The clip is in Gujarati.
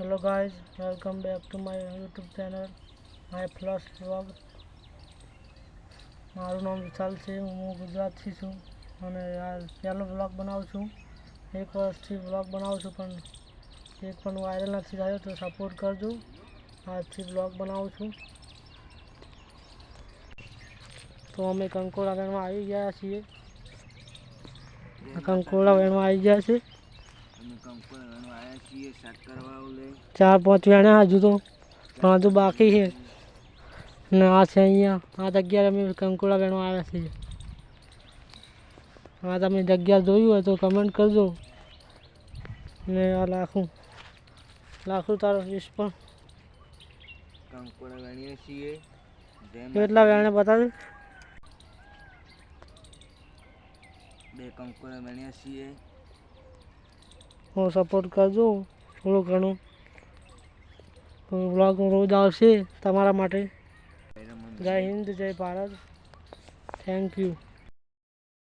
Hello guys, welcome back to my YouTube channel my plus vlog. મારું નામ વિશાલ છે. હું ગુજરાતથી છું અને આ પહેલો વ્લોગ બનાવું છું. 1 વર્ષથી વ્લોગ બનાવું છું પણ એક પણ વાયરલ નથી થયો, તો સપોર્ટ કરજો. આજથી વ્લોગ બનાવું છું. તો અમે કંકોડા વેણમાં આવી ગયા છીએ. કંકોડા વેણમાં આવી ગયા છે. અમે કંકોડા વેણવા આવ્યા છીએ. શાક કરવા ઓલે 4-5 વેણ્યા હજુ તો, પણ હજુ બાકી છે. ને આ છે અહીંયા આ જગ્યાએ અમે કંકોડા વેણવા આવ્યા છીએ. આ તમે જગ્યા જોયું હોય તો કમેન્ટ કરજો. ને આ લાખું તારો વીસ પણ કંકોડા વેણીએ છીએ. કેટલા વેણે બતાવે? 2 કંકોડા વેણ્યા છીએ. સપોર્ટ કરજો થોડું ઘણું. વ્લોગ રોજ આવશે તમારા માટે. જય હિન્દ, જય ભારત. Thank you.